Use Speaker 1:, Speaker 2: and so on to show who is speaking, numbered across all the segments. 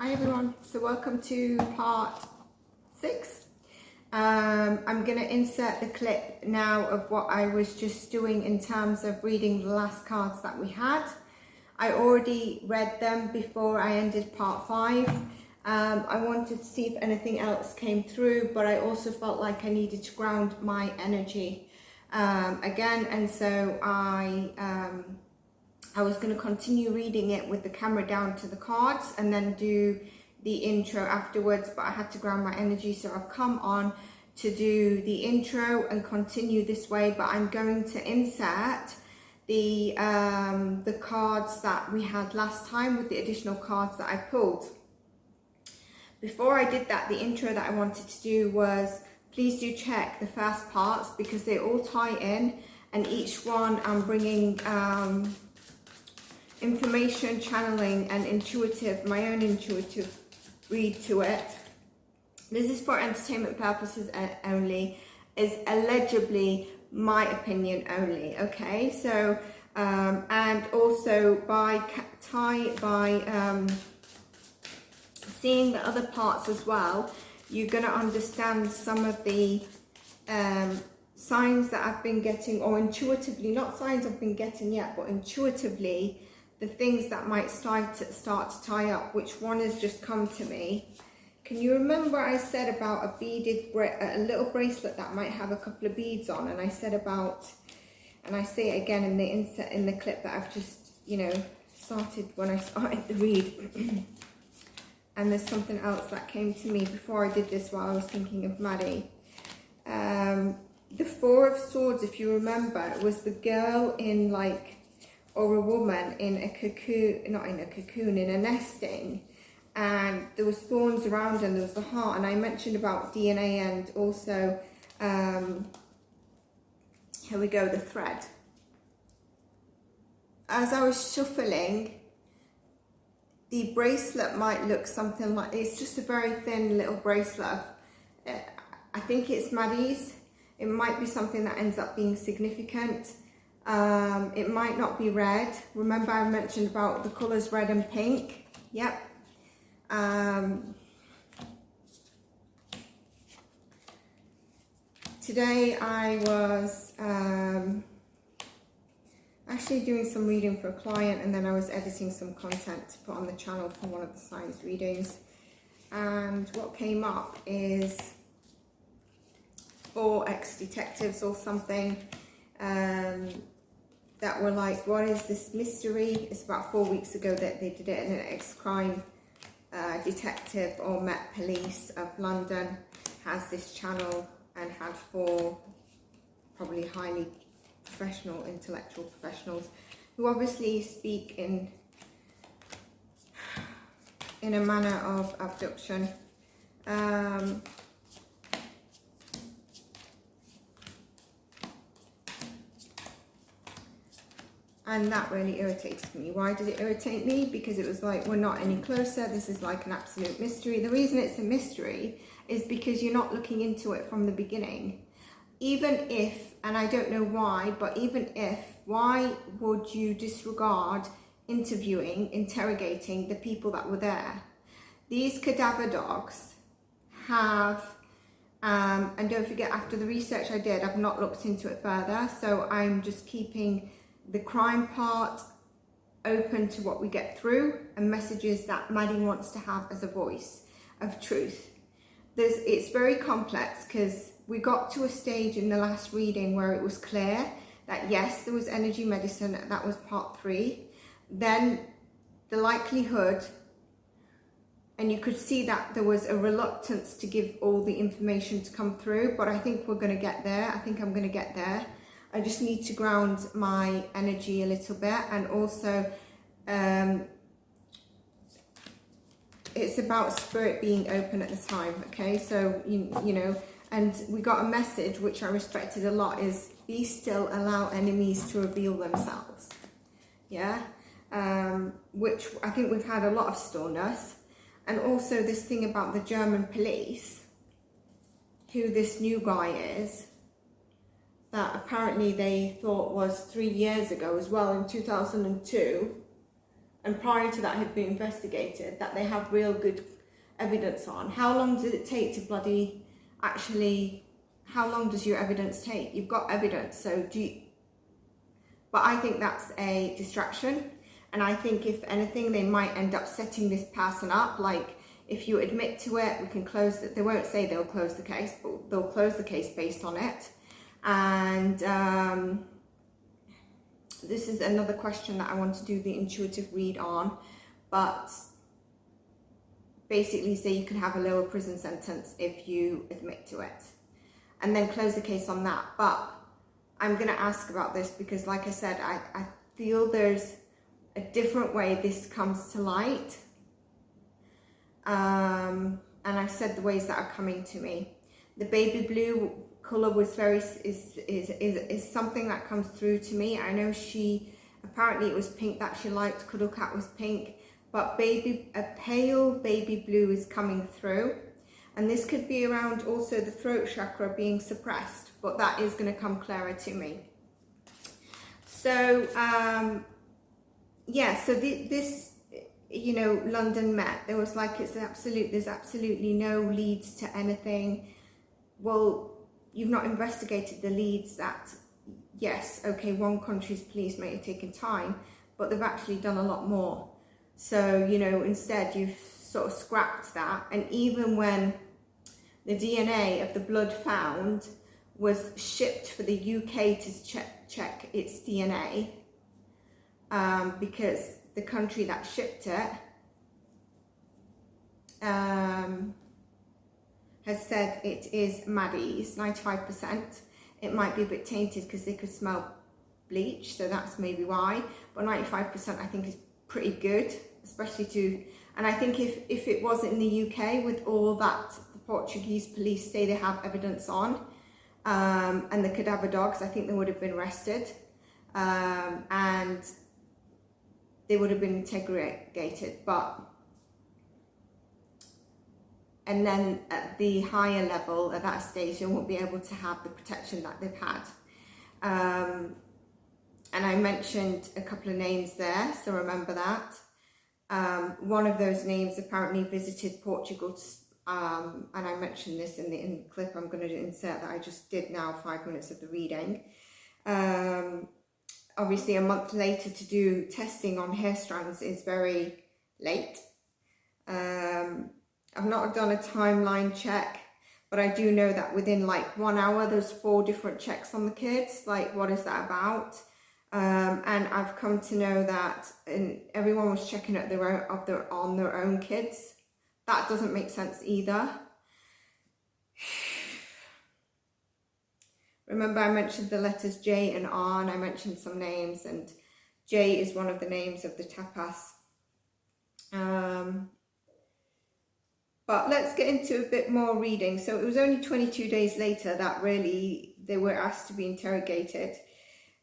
Speaker 1: Hi everyone, so welcome to part 6. I'm going to insert the clip now of what I was just doing in terms of reading the last cards that we had. I already read them before I ended part 5. I wanted to see if anything else came through, but I also felt like I needed to ground my energy again, and so I was going to continue reading it with the camera down to the cards and then do the intro afterwards, but I had to ground my energy, so I've come on to do the intro and continue this way. But I'm going to insert the cards that we had last time with the additional cards that I pulled. Before I did that, the intro that I wanted to do was, please do check the first parts because they all tie in, and each one I'm bringing information, channeling, and my own intuitive read to it. This is for entertainment purposes only, is allegedly my opinion only, okay? So, and also by seeing the other parts as well, you're going to understand some of the signs that I've been getting, or intuitively, not signs I've been getting yet, but intuitively, the things that might start to tie up. Which one has just come to me? Can you remember I said about a little bracelet that might have a couple of beads on, and I said about, and I say it again in the clip that I've just, started when I started the read. And there's something else that came to me before I did this while I was thinking of Maddie. The Four of Swords, if you remember, it was the girl in or a woman in a cocoon, in a nesting, and there was thorns around and there was the heart, and I mentioned about DNA and also, here we go, the thread. As I was shuffling, the bracelet might look something like, it's just a very thin little bracelet. I think it's Maddie's. It might be something that ends up being significant. It might not be red. Remember I mentioned about the colours red and pink? Yep. Today I was actually doing some reading for a client, and then I was editing some content to put on the channel for one of the signs readings. And what came up is 4 ex-detectives or something that were like, what is this mystery? It's about 4 weeks ago that they did it, and an ex-crime detective or Met Police of London has this channel and had 4 probably highly professional, intellectual professionals who obviously speak in a manner of abduction. And that really irritated me. Why did it irritate me? Because it was like, we're not any closer. This is like an absolute mystery. The reason it's a mystery is because you're not looking into it from the beginning. Even if, and I don't know why, but even if, why would you disregard interrogating the people that were there? These cadaver dogs have, and don't forget, after the research I did, I've not looked into it further. So I'm just keeping the crime part open to what we get through, and messages that Maddie wants to have as a voice of truth. It's very complex because we got to a stage in the last reading where it was clear that yes, there was energy medicine. That was part 3. Then the likelihood, and you could see that there was a reluctance to give all the information to come through, but I think we're going to get there. I think I'm going to get there. I just need to ground my energy a little bit, and also it's about spirit being open at the time, okay? So, you know, and we got a message which I respected a lot, is be still, allow enemies to reveal themselves, yeah? Which I think we've had a lot of stillness. And also this thing about the German police, who this new guy is, that apparently they thought was 3 years ago as well, in 2002. and prior to that had been investigated, that they have real good evidence on. How long does it take to bloody actually, how long does your evidence take? You've got evidence, so do you, but I think that's a distraction. And I think if anything, they might end up setting this person up. Like, if you admit to it, we can close it. They won't say they'll close the case, but they'll close the case based on it. And this is another question that I want to do the intuitive read on, but basically say you can have a lower prison sentence if you admit to it, and then close the case on that. But I'm going to ask about this because, like I said, I feel there's a different way this comes to light. And I've said the ways that are coming to me. The baby blue color was is something that comes through to me. I know apparently it was pink that she liked. Cuddle Cat was pink, but a pale baby blue is coming through. And this could be around also the throat chakra being suppressed, but that is going to come clearer to me. So, yeah, so this, you know, London Met, there was like, there's absolutely no leads to anything. Well, you've not investigated the leads that, yes, okay, one country's police may have taken time, but they've actually done a lot more. So, you know, instead you've sort of scrapped that. And even when the DNA of the blood found was shipped for the UK to check its DNA, because the country that shipped it has said it is Maddie's, 95%. It might be a bit tainted because they could smell bleach, so that's maybe why. But 95% I think is pretty good, especially and I think if it was in the UK with all that the Portuguese police say they have evidence on, and the cadaver dogs, I think they would have been arrested, and they would have been interrogated. And then at the higher level, at that stage, they won't be able to have the protection that they've had. And I mentioned a couple of names there, so remember that. One of those names apparently visited Portugal, and I mentioned this in the clip I'm going to insert that I just did now, 5 minutes of the reading. Obviously, a month later to do testing on hair strands is very late. I've not done a timeline check, but I do know that within like 1 hour, there's 4 different checks on the kids. Like, what is that about? And I've come to know that everyone was checking on their own kids. That doesn't make sense either. Remember, I mentioned the letters J and R, and I mentioned some names, and J is one of the names of the tapas. But let's get into a bit more reading. So it was only 22 days later that really they were asked to be interrogated.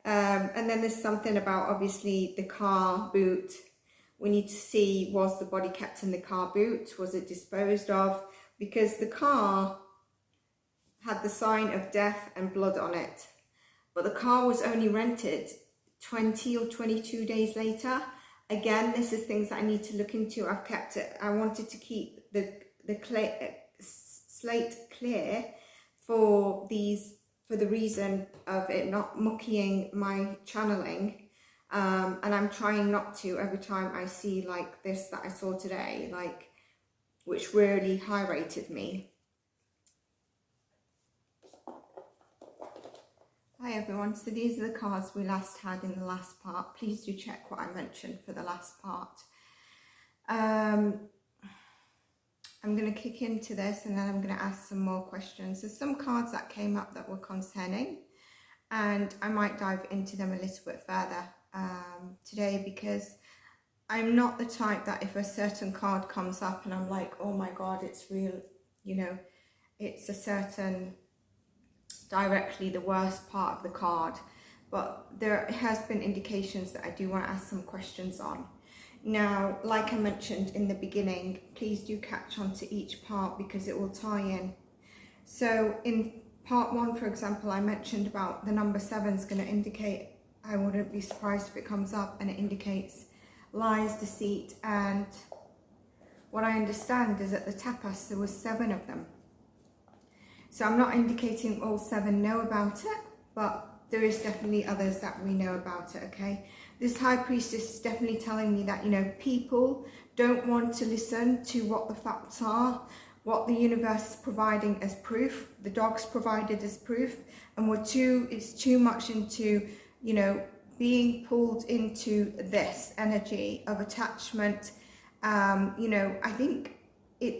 Speaker 1: And then there's something about, obviously, the car boot. We need to see, was the body kept in the car boot? Was it disposed of? Because the car had the sign of death and blood on it. But the car was only rented 20 or 22 days later. Again, this is things that I need to look into. I've kept it. I wanted to keep the slate clear for the reason of it not muckying my channeling, and I'm trying not to every time I see like this that I saw today, like, which really highlighted me. Hi everyone, so these are the cards we last had in the last part. Please do check what I mentioned for the last part. I'm going to kick into this and then I'm going to ask some more questions. There's some cards that came up that were concerning, and I might dive into them a little bit further today, because I'm not the type that if a certain card comes up and I'm like, oh my God, it's real, you know, it's a certain directly the worst part of the card. But there has been indications that I do want to ask some questions on. Now, like I mentioned in the beginning, please do catch on to each part because it will tie in. So in part 1, for example, I mentioned about the number 7 is going to indicate, I wouldn't be surprised if it comes up and it indicates lies, deceit, and what I understand is at the tapas there was 7 of them. So I'm not indicating all 7 know about it, but there is definitely others that we know about it, okay? This high priestess is definitely telling me that, you know, people don't want to listen to what the facts are, what the universe is providing as proof, the dogs provided as proof, and it's too much into, you know, being pulled into this energy of attachment. You know, I think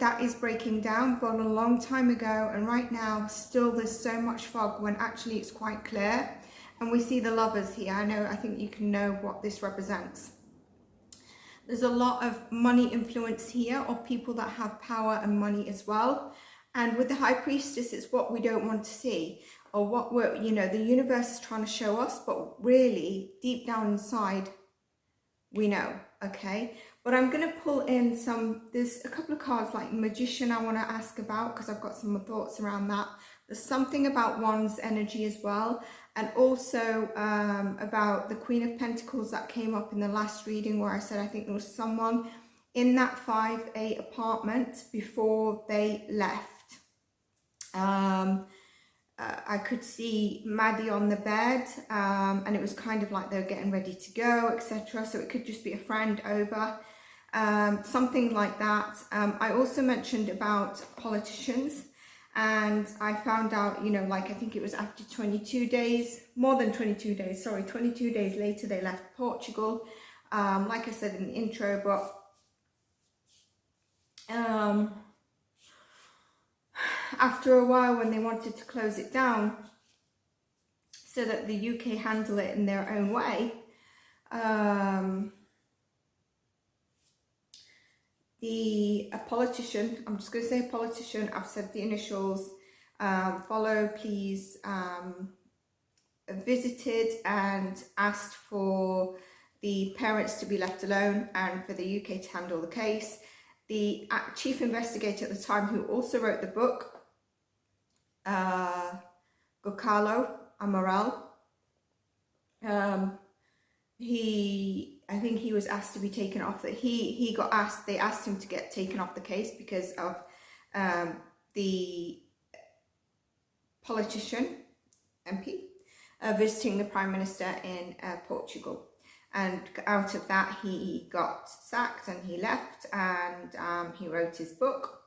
Speaker 1: that is breaking down, but a long time ago, and right now still there's so much fog when actually it's quite clear. And we see the Lovers here. I think you can know what this represents. There's a lot of money influence here, or people that have power and money as well. And with the High Priestess, it's what we don't want to see, or what we're, you know, the universe is trying to show us, but really deep down inside, we know, okay? But I'm going to pull in there's a couple of cards like Magician I want to ask about, because I've got some more thoughts around that. There's something about Wands energy as well, and also about the Queen of Pentacles that came up in the last reading, where I said I think there was someone in that 5A apartment before they left. I could see Maddie on the bed, and it was kind of like they were getting ready to go, etc. So it could just be a friend over, something like that. I also mentioned about politicians, and I found out, you know, like I think it was after 22 days, more than 22 days, sorry, 22 days later they left Portugal, like I said in the intro, but after a while, when they wanted to close it down so that the UK handle it in their own way, a politician, I'm just going to say politician, I've said the initials, follow please, visited and asked for the parents to be left alone and for the UK to handle the case. The chief investigator at the time, who also wrote the book, Goncalo Amaral, I think he was asked to be taken off. They asked him to get taken off the case because of the politician, MP, visiting the Prime Minister in Portugal. And out of that, he got sacked and he left, and he wrote his book.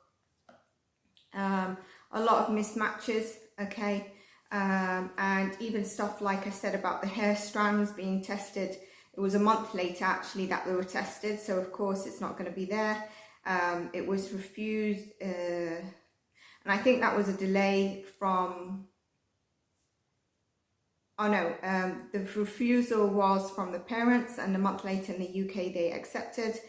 Speaker 1: A lot of mismatches, okay, and even stuff like I said about the hair strands being tested. It was a month later actually that they were tested, so of course it's not going to be there. It was refused, and I think that was a delay from, the refusal was from the parents, and a month later in the UK they accepted.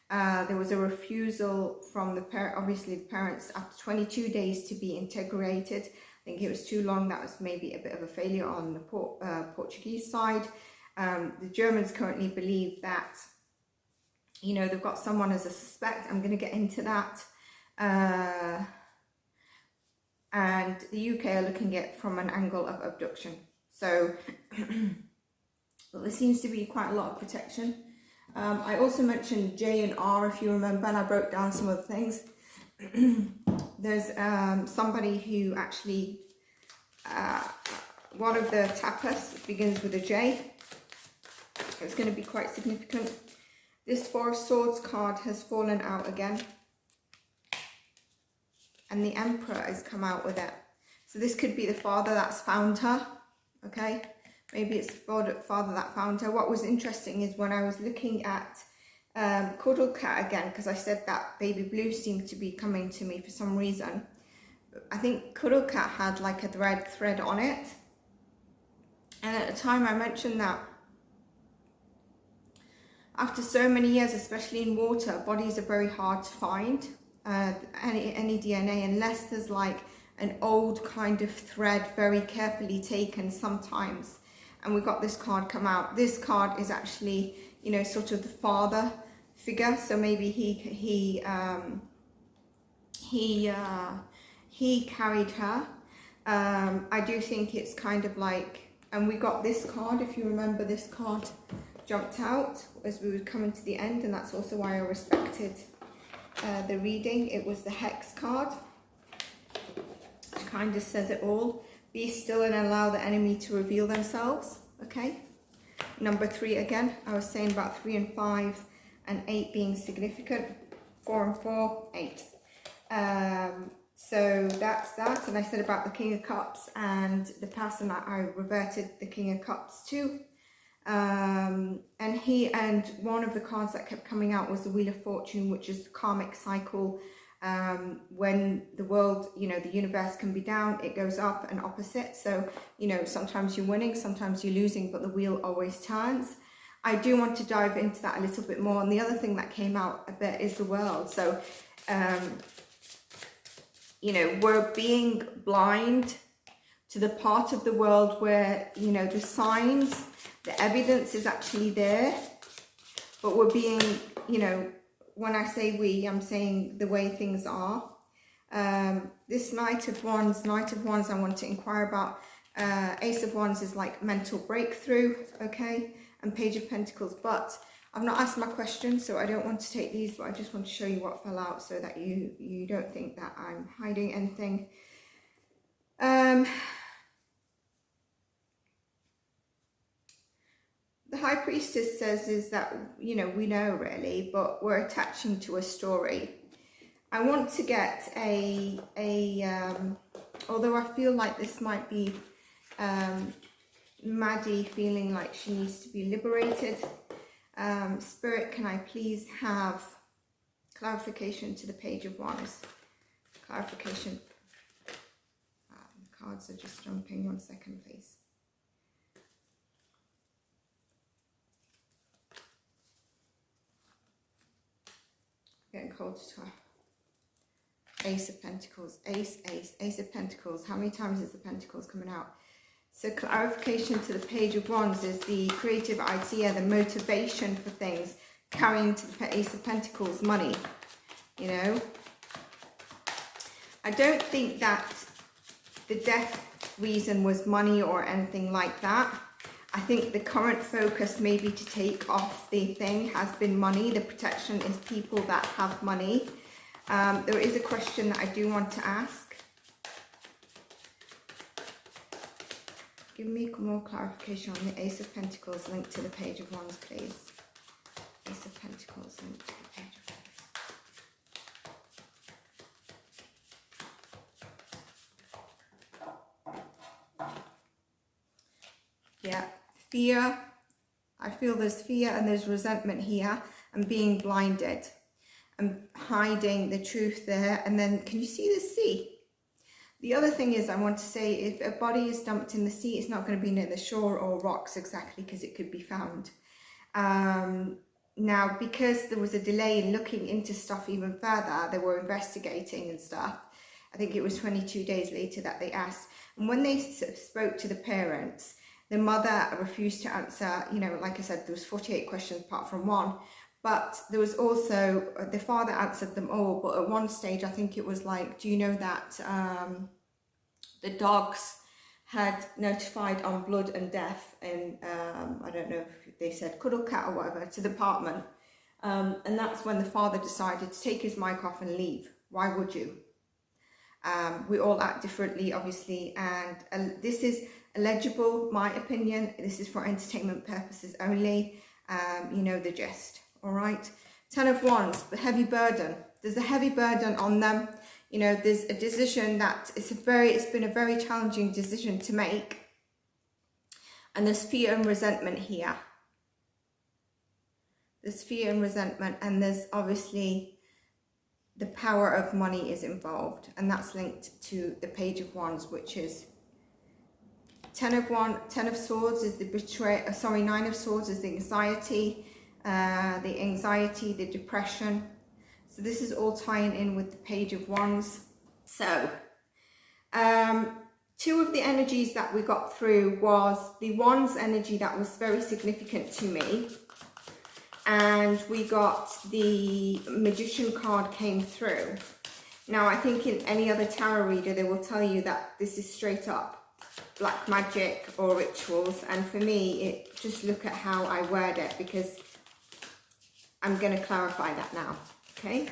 Speaker 1: There was a refusal from the obviously the parents after 22 days to be integrated. I think it was too long. That was maybe a bit of a failure on the Portuguese side. The Germans currently believe that, you know, they've got someone as a suspect. I'm going to get into that. And the UK are looking at it from an angle of abduction. So well, there seems to be quite a lot of protection. I also mentioned J and R, if you remember, and I broke down some of the things. There's somebody who actually, one of the tapas begins with a J. It's going to be quite significant. This Four of Swords card has fallen out again, and the Emperor has come out with it. So this could be the father that's found her, okay? Maybe it's the father that found her. What was interesting is when I was looking at Cuddle Cat again, because I said that Baby Blue seemed to be coming to me for some reason. I think Cuddle Cat had like a thread on it. And at the time I mentioned that after so many years, especially in water, bodies are very hard to find, any DNA, unless there's like an old kind of thread very carefully taken sometimes. And we got this card come out. This card is actually, you know, sort of the father figure. So maybe he carried her. I do think it's kind of like, and we got this card, if you remember this card. jumped out as we were coming to the end, and that's also why I respected the reading. It was the Hex card, which kind of says it all. Be still and allow the enemy to reveal themselves. Okay. Number 3 again. I was saying about 3 and 5 and 8 being significant. 4 and 4, 8. So that's that. And I said about the King of Cups and the person that I reverted the King of Cups to. And one of the cards that kept coming out was the Wheel of Fortune, which is the karmic cycle. When the world, you know, the universe can be down, it goes up and opposite. So, you know, sometimes you're winning, sometimes you're losing, but the wheel always turns. I do want to dive into that a little bit more. And the other thing that came out a bit is the world. So, you know, we're being blind to the part of the world where, you know, the signs, the evidence is actually there, but we're being, you know, when I say we, I'm saying the way things are. This Knight of Wands, I want to inquire about. Ace of Wands is like mental breakthrough, okay? And Page of Pentacles, but I've not asked my question, so I don't want to take these, but I just want to show you what fell out so that you don't think that I'm hiding anything. The High Priestess says is that, you know, we know really, but we're attaching to a story. I want to get although I feel like this might be Maddie feeling like she needs to be liberated. Spirit, can I please have clarification to the Page of Wands? Clarification. The cards are just jumping. 1 second, please. Getting cold to her. Ace of Pentacles. Ace of Pentacles. How many times is the Pentacles coming out? So clarification to the Page of Wands is the creative idea, the motivation for things, carrying to the Ace of Pentacles, money, you know. I don't think that the death reason was money or anything like that. I think the current focus maybe to take off the thing has been money. The protection is people that have money. There is a question that I do want to ask. Give me more clarification on the Ace of Pentacles linked to the Page of Wands, please. Ace of Pentacles linked to the Page of Wands. Yeah, fear. I feel there's fear and there's resentment here, and being blinded and hiding the truth there. And then can you see the sea? The other thing is, I want to say, if a body is dumped in the sea, it's not going to be near the shore or rocks exactly, because it could be found. Now, because there was a delay in looking into stuff even further, they were investigating and stuff. I think it was 22 days later that they asked. And when they spoke to the parents, the mother refused to answer. You know, like I said, there was 48 questions apart from one. But there was also, the father answered them all, but at one stage, I think it was like, do you know that the dogs had notified on blood and death in, I don't know if they said cuddle cat or whatever, to the apartment. And that's when the father decided to take his mic off and leave. Why would you? We all act differently, obviously, and this is illegible, my opinion. This is for entertainment purposes only. You know the gist. All right. 10 of Wands, the heavy burden. There's a heavy burden on them. You know, there's a decision that it's been a very challenging decision to make. And there's fear and resentment here. There's fear and resentment, and there's obviously the power of money is involved, and that's linked to the Page of Wands, which is 10 of Swords is the betrayal. Sorry, 9 of Swords is the anxiety. The depression. So this is all tying in with the Page of Wands. So 2 of the energies that we got through was the Wands energy that was very significant to me, and we got the Magician card came through. Now I think in any other tarot reader they will tell you that this is straight up. black magic or rituals, and for me, just look at how I word it, because I'm going to clarify that now, okay?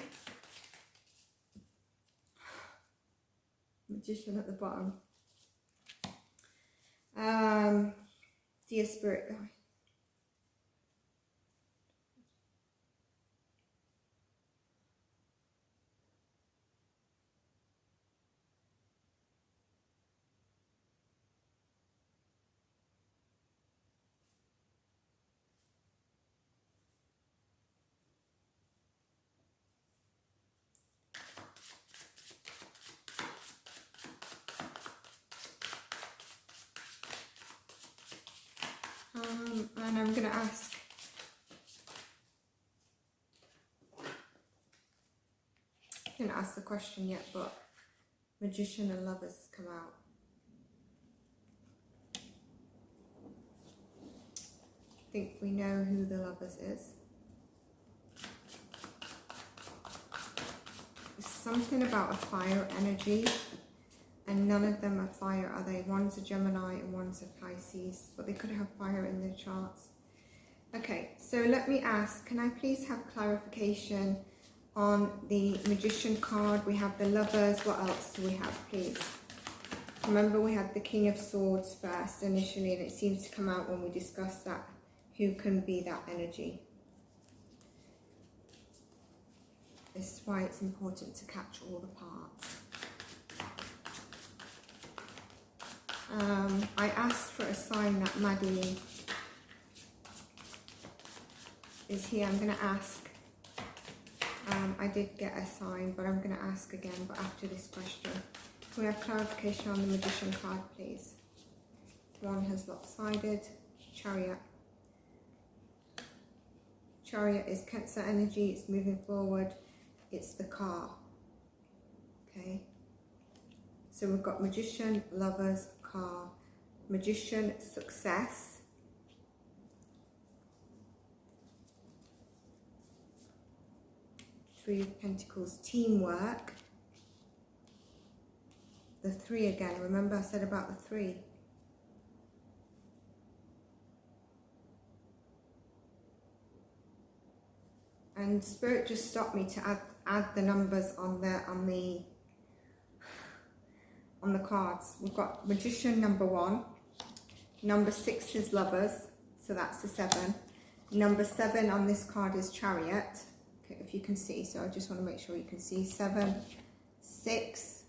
Speaker 1: Magician at the bottom. Dear Spirit Guide. And I'm going to ask, I didn't ask the question yet, but Magician and Lovers has come out. I think we know who the Lovers is. There's something about a fire energy, and none of them are fire, are they? One's a Gemini and one's a Pisces, but they could have fire in their charts. Okay, so let me ask, can I please have clarification on the Magician card? We have the Lovers. What else do we have, please? Remember, we had the King of Swords first initially, and it seems to come out when we discuss that. Who can be that energy? This is why it's important to catch all the parts. I asked for a sign that Maddie is here. I'm going to ask. I did get a sign, but I'm going to ask again, but after this question. Can we have clarification on the Magician card, please? One has lopsided. Chariot. Chariot is Cancer energy. It's moving forward. It's the car. Okay. So we've got Magician, Lovers, car. Magician, success. Three of Pentacles, teamwork. The 3 again. Remember I said about the 3. And Spirit just stopped me to add the numbers on the cards. We've got Magician number 1. Number 6 is Lovers, so that's the 7. Number 7 on this card is Chariot. Okay, if you can see, so I just want to make sure you can see. 7, 6,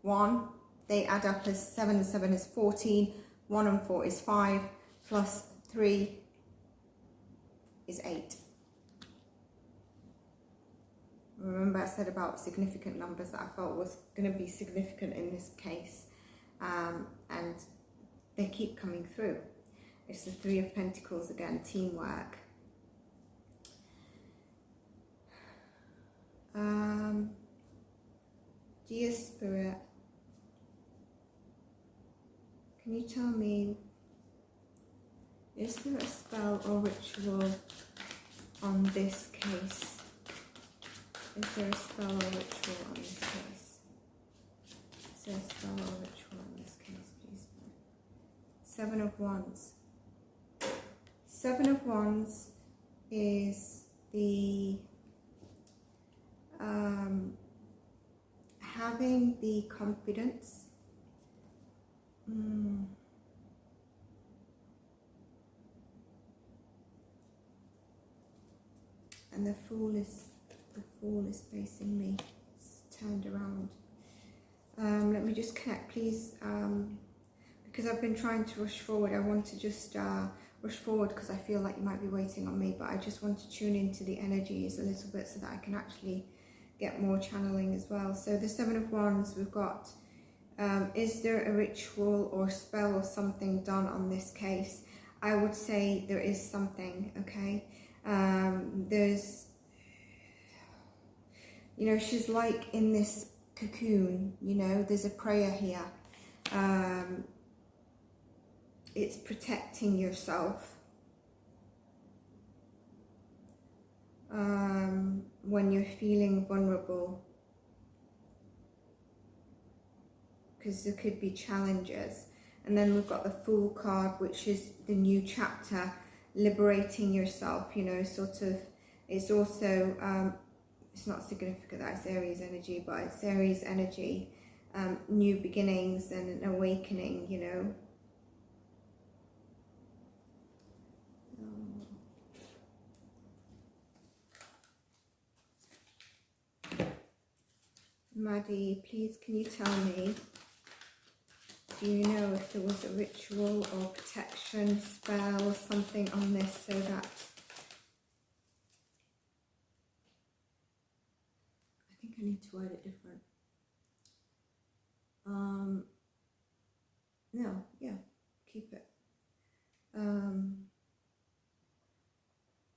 Speaker 1: 1. They add up as 7 and 7 is 14. 1 and 4 is 5. Plus 3 is 8. Remember I said about significant numbers that I felt was going to be significant in this case, and they keep coming through. It's the 3 of Pentacles again, teamwork. Dear Spirit, can you tell me, is there a spell or ritual on this case? Is there a spell or ritual on this case? Is there a spell or ritual on this case, please? 7 of Wands. 7 of Wands is the having the confidence. And the Fool is facing me. It's turned around. Let me just connect, please, because I've been trying to rush forward. I want to just rush forward because I feel like you might be waiting on me, but I just want to tune into the energies a little bit so that I can actually get more channeling as well. So the 7 of Wands, we've got, is there a ritual or spell or something done on this case? I would say there is something, okay? There's, you know, she's like in this cocoon, you know, there's a prayer here. It's protecting yourself. When you're feeling vulnerable. because there could be challenges. And then we've got the Fool card, which is the new chapter, liberating yourself, you know, sort of. It's also, it's not significant that it's Aries energy, but it's Aries energy, new beginnings and an awakening, you know. Maddie, please can you tell me, do you know if there was a ritual or protection spell or something on this, so that I think I need to word it different. No, yeah, keep it.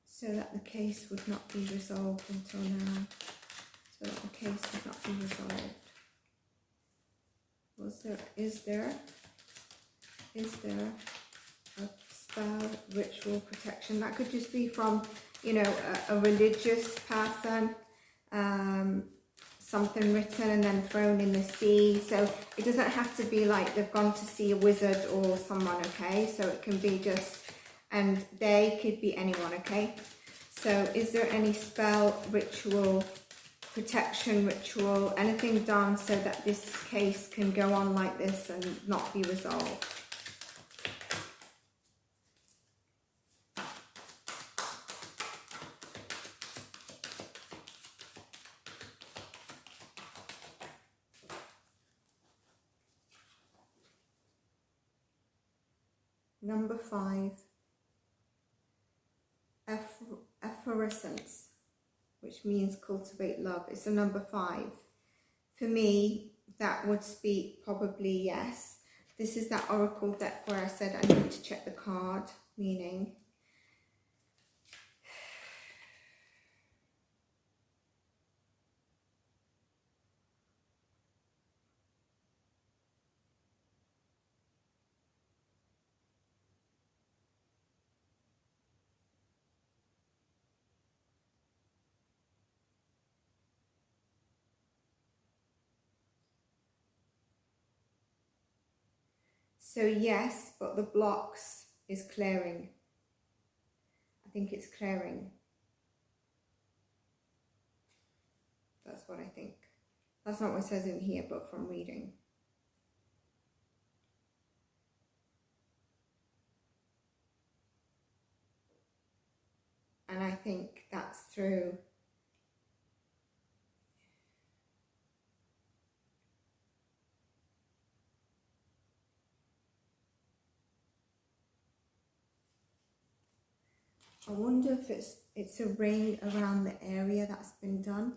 Speaker 1: So that the case would not be resolved until now. So that the case would not be resolved. Is there a spell, ritual, protection? That could just be from, you know, a religious person, something written and then thrown in the sea. So it doesn't have to be like they've gone to see a wizard or someone, okay? So it can be just, and they could be anyone, okay? So is there any spell, ritual, protection ritual, anything done so that this case can go on like this and not be resolved? Number 5, efflorescence, which means cultivate love. It's a number 5. For me, that would speak probably yes. This is that oracle deck where I said I need to check the card meaning. So yes, but the blocks is clearing. I think it's clearing. That's what I think. That's not what it says in here, but from reading. And I think that's through I wonder if it's a ring around the area that's been done.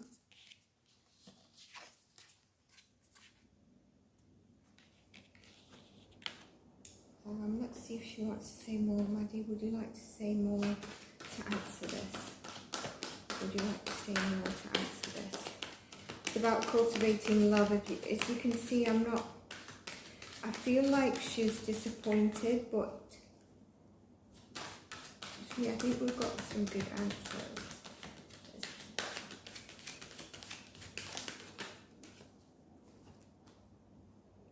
Speaker 1: Let's see if she wants to say more. Maddie, would you like to say more to answer this? Would you like to say more to answer this? It's about cultivating love. As you can see, I feel like she's disappointed, but I think we've got some good answers.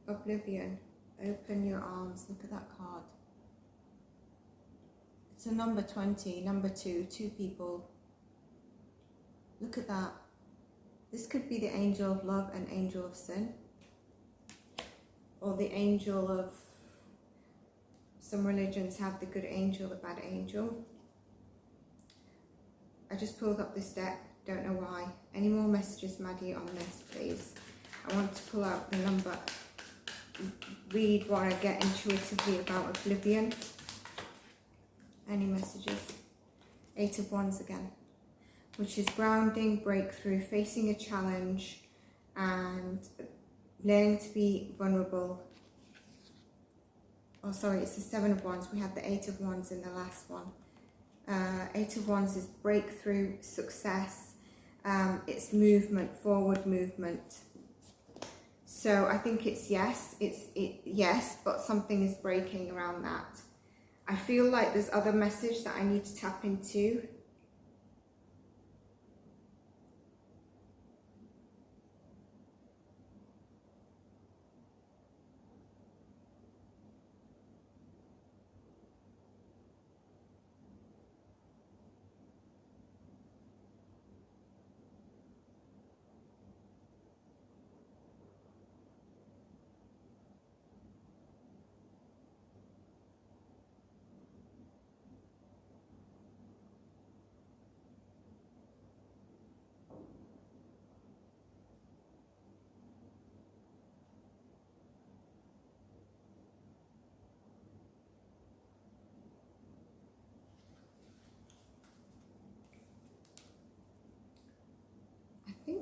Speaker 1: Oblivion. Open your arms. Look at that card. It's a number 20, number 2, 2 people. Look at that. This could be the angel of love and angel of sin. Or the angel of... Some religions have the good angel, the bad angel. I just pulled up this deck, don't know why. Any more messages, Maddie, on this, please? I want to pull out the number, read what I get intuitively about Oblivion. Any messages? 8 of Wands again, which is grounding, breakthrough, facing a challenge, and learning to be vulnerable. Oh, sorry, it's the 7 of Wands. We had the 8 of Wands in the last one. 8 of Wands is breakthrough, success, it's movement, forward movement. So I think it's yes, yes, but something is breaking around that. I feel like there's other message that I need to tap into.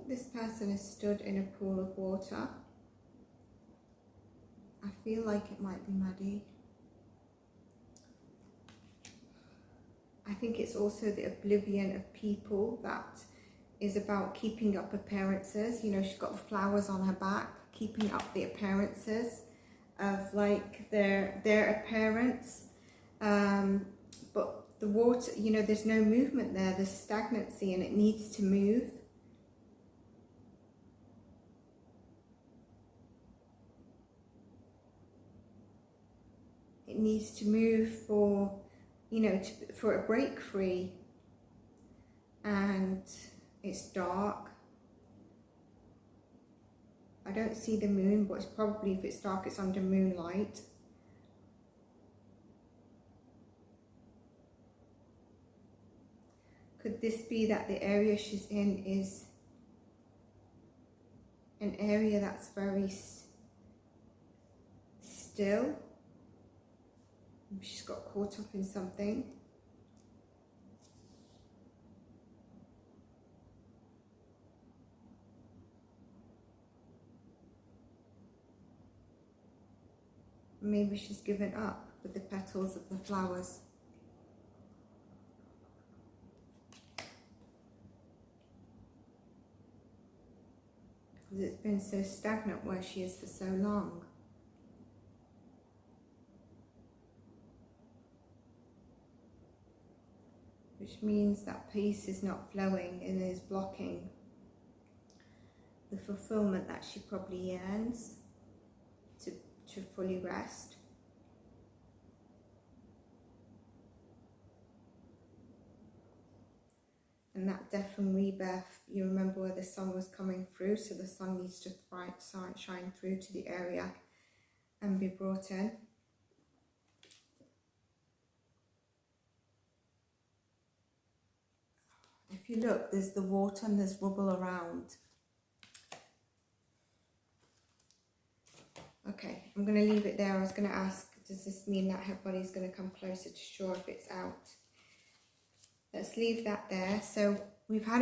Speaker 1: think this person is stood in a pool of water. I feel like it might be Maddie. I think it's also the oblivion of people that is about keeping up appearances. You know, she's got the flowers on her back, keeping up the appearances of like their appearance. But the water, you know, there's no movement there, there's stagnancy, and it needs to move. It needs to move for, you know, for a break free. And it's dark. I don't see the moon, but it's probably, if it's dark, it's under moonlight. Could this be that the area she's in is an area that's very still? Maybe she's got caught up in something. Maybe she's given up with the petals of the flowers. Because it's been so stagnant where she is for so long. Which means that peace is not flowing and is blocking the fulfillment that she probably yearns to fully rest. And that death and rebirth, you remember where the sun was coming through, so the sun needs to shine through to the area and be brought in. If you look, there's the water and there's rubble around. Okay, I'm going to leave it there. I was going to ask, does this mean that her body's going to come closer to shore if it's out? Let's leave that there. So we've had